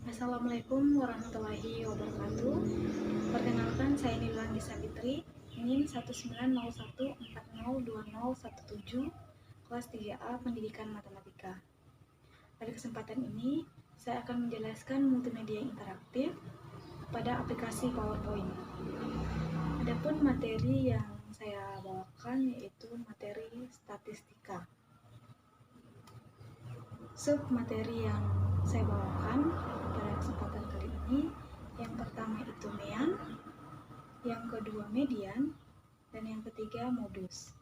Assalamualaikum warahmatullahi wabarakatuh. Perkenalkan, saya Nilwandi Sabitri, NIM 190140217, kelas 3A Pendidikan Matematika. Pada kesempatan ini, saya akan menjelaskan multimedia interaktif pada aplikasi PowerPoint. Adapun materi yang saya bawakan yaitu materi statistika. Submateri yang saya bawakan pada kesempatan kali ini, yang pertama itu mean, yang kedua median, dan yang ketiga modus.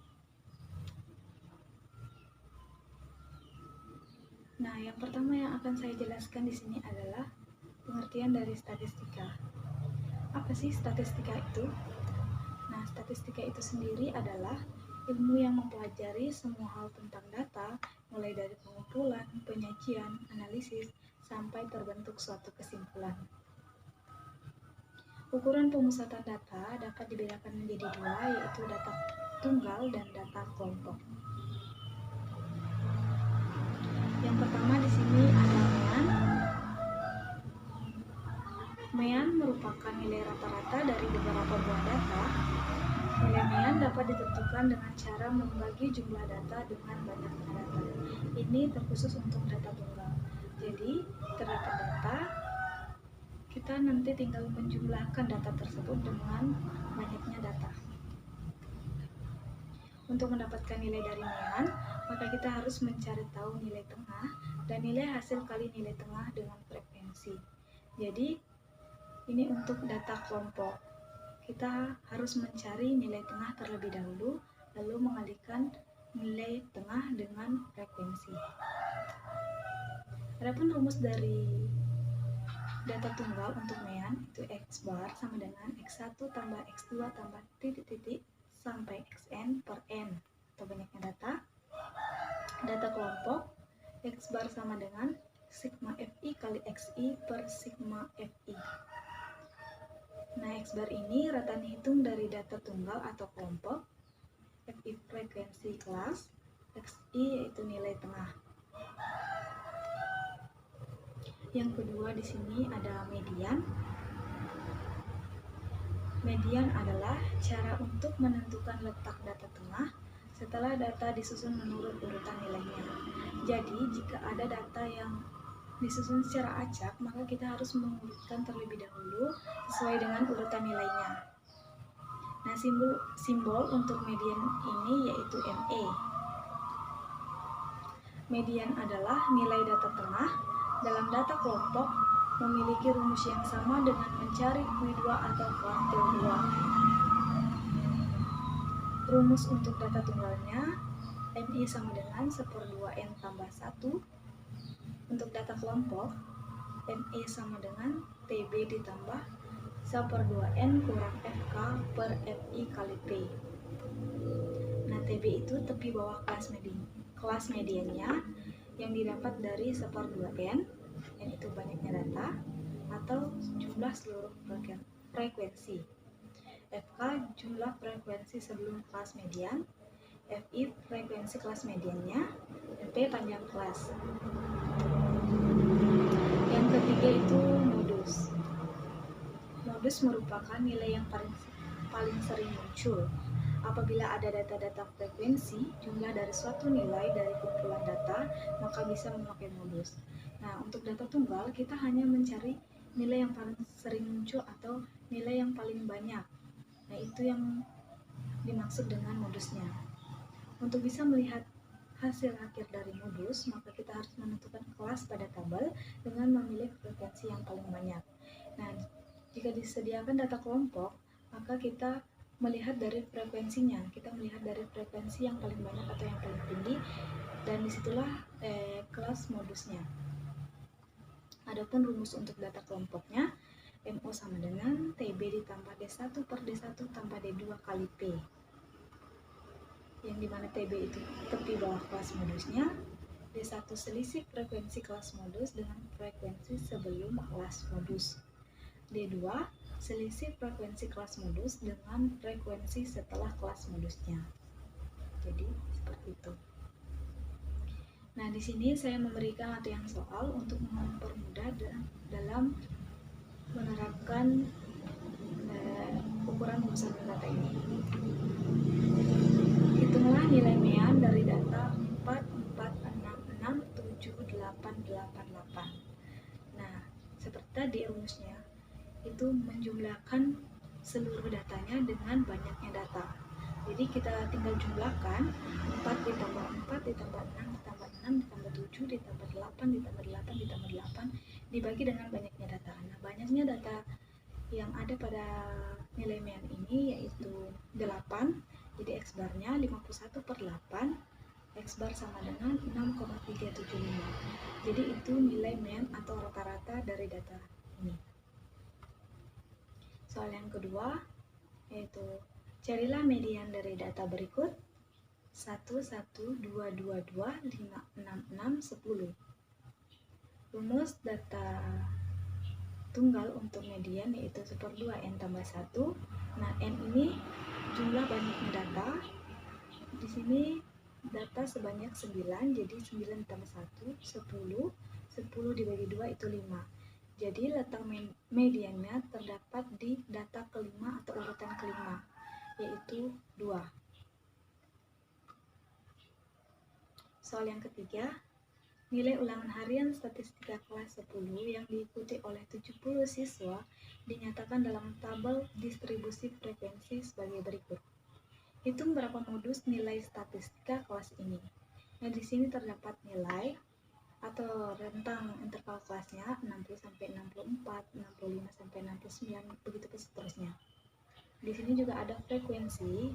Nah, yang pertama yang akan saya jelaskan di sini adalah pengertian dari statistika. Apa sih statistika itu? Nah, statistika itu sendiri adalah ilmu yang mempelajari semua hal tentang data, mulai dari pengumpulan, penyajian, analisis, sampai terbentuk suatu kesimpulan. Ukuran pemusatan data dapat dibedakan menjadi dua, yaitu data tunggal dan data kelompok. Yang pertama di sini ada mean. Mean merupakan nilai rata-rata dari beberapa buah data. Nilai mean dapat ditentukan dengan cara membagi jumlah data dengan banyaknya data. Ini terkhusus untuk data tunggal. Jadi, terdapat data, kita nanti tinggal menjumlahkan data tersebut dengan banyaknya data. Untuk mendapatkan nilai dari mean, maka kita harus mencari tahu nilai tengah dan nilai hasil kali nilai tengah dengan frekuensi. Jadi, ini untuk data kelompok. Kita harus mencari nilai tengah terlebih dahulu, lalu mengalihkan nilai tengah dengan frekuensi. Adapun rumus dari data tunggal untuk mean itu X bar sama dengan X1 tambah X2 tambah titik-titik sampai Xn per N atau banyaknya data. Data kelompok X bar sama dengan sigma Fi kali Xi per sigma Fi. Nah, X bar ini rata dihitung dari data tunggal atau kelompok, Fi frekuensi kelas, Xi yaitu nilai tengah. Yang kedua di sini ada median. Median adalah cara untuk menentukan letak data tengah setelah data disusun menurut urutan nilainya. Jadi, jika ada data yang disusun secara acak, maka kita harus mengurutkan terlebih dahulu sesuai dengan urutan nilainya. Nah, simbol untuk median ini yaitu ME. Median adalah nilai data tengah dalam data kelompok memiliki rumus yang sama dengan mencari Q2 atau kuartil 2. Rumus untuk data tunggalnya MI sama dengan 1/2N tambah 1. Untuk data kelompok, ME sama dengan TB ditambah 1/2N kurang FK per FI kali P. Nah, TB itu tepi bawah kelas mediannya yang didapat dari 1/2N, N itu banyaknya data, atau jumlah seluruh frekuensi. FK jumlah frekuensi sebelum kelas median, FI frekuensi kelas mediannya, dan P panjang kelas. Yang ketiga itu modus. Modus merupakan nilai yang paling sering muncul apabila ada data-data frekuensi, jumlah dari suatu nilai dari kumpulan data, maka bisa memakai modus. Nah, untuk data tunggal, kita hanya mencari nilai yang paling sering muncul atau nilai yang paling banyak. Nah, itu yang dimaksud dengan modusnya. Untuk bisa melihat hasil akhir dari modus, maka kita harus menentukan kelas pada tabel dengan memilih frekuensi yang paling banyak. Nah, jika disediakan data kelompok, maka kita melihat dari frekuensinya. Kita melihat dari frekuensi yang paling banyak atau yang paling tinggi, dan disitulah kelas modusnya. Adapun rumus untuk data kelompoknya, MO sama dengan TB ditambah D1 per D1 tambah D2 kali P. Yang dimana TB itu tepi bawah kelas modusnya, D1 selisih frekuensi kelas modus dengan frekuensi sebelum kelas modus. D2 selisih frekuensi kelas modus dengan frekuensi setelah kelas modusnya. Jadi seperti itu. Nah, di sini saya memberikan latihan soal untuk mempermudah dalam dalam menerapkan ukuran pembesaran data ini. Hitunglah nilai mean dari data 446678888. Nah, seperti tadi rumusnya, itu menjumlahkan seluruh datanya dengan banyaknya data. Jadi kita tinggal jumlahkan 4 ditambah 4 ditambah 6 ditambah 6 ditambah 7 ditambah 8 ditambah 8 ditambah 8 dibagi dengan banyaknya data. Nah, banyaknya data yang ada pada nilai mean ini yaitu 8. Jadi X barnya 51/8, X bar sama dengan 6,375. Jadi itu nilai mean atau rata-rata dari data ini. Soal yang kedua yaitu carilah median dari data berikut 1, 1, 2, 2, 2, 5, 6, 6, 10. Rumus data tunggal untuk median yaitu 1/2 N tambah 1. Nah, N ini jumlah banyaknya data. Di sini data sebanyak 9, jadi 9 tambah 1, 10. 10 dibagi 2 itu 5. Jadi letak mediannya terdapat di data kelima atau urutan kelima, yaitu 2. Soal yang ketiga, nilai ulangan harian statistika kelas 10 yang diikuti oleh 70 siswa dinyatakan dalam tabel distribusi frekuensi sebagai berikut. Hitung berapa modus nilai statistika kelas ini. Nah, di sini terdapat nilai atau rentang interval kelasnya 60 sampai 64, 65 sampai 69, begitu seterusnya. Di sini juga ada frekuensi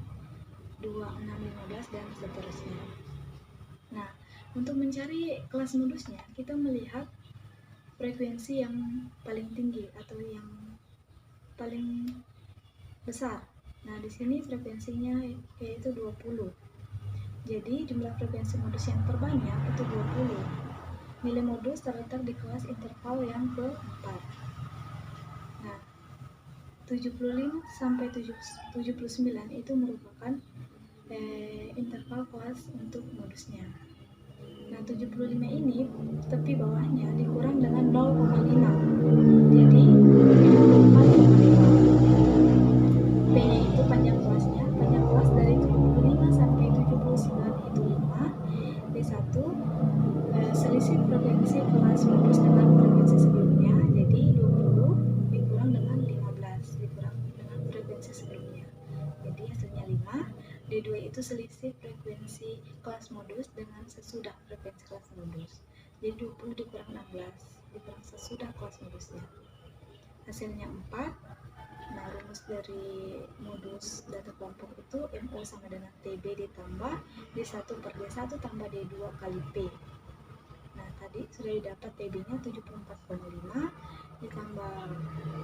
2, 6, 15 dan seterusnya. Nah, untuk mencari kelas modusnya, kita melihat frekuensi yang paling tinggi atau yang paling besar. Nah, di sini frekuensinya yaitu 20. Jadi, jumlah frekuensi modus yang terbanyak itu 20. Nilai modus terletak di kelas interval yang keempat. Nah, 75 sampai 79 itu merupakan interval kelas untuk modusnya. Nah, 75 ini tepi bawahnya dikurang dengan 0,5. Jadi 74,5. P-nya itu panjang kelasnya. Panjang kelas dari 75 sampai 79 itu 5. D1 selisih frekuensi kelas modus dengan frekuensi sebelumnya. Jadi 20 dikurang dengan 15 dikurang dengan frekuensi sebelumnya. Jadi hasilnya 5. D2 itu selisih frekuensi kelas modus dengan sesudah frekuensi kelas modus. Jadi 20 dikurang 16 dikurang sesudah kelas modusnya. Hasilnya 4. Nah, rumus dari modus data kelompok itu MO sama dengan TB ditambah D1 per D1 tambah D2 kali P. Nah, tadi sudah didapat TB-nya 74,5 ditambah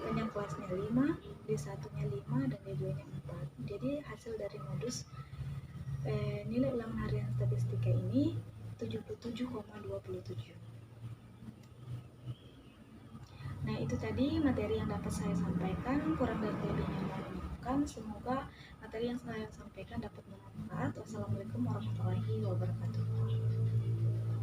panjang kelasnya 5, D1-nya 5 dan D2-nya 4. Jadi hasil dari modus nilai ulangan harian statistika ini 77,27. Nah, itu tadi materi yang dapat saya sampaikan. Kurang dan lebihnya mohon dimaafkan. Semoga materi yang saya sampaikan dapat bermanfaat. Wassalamualaikum warahmatullahi wabarakatuh.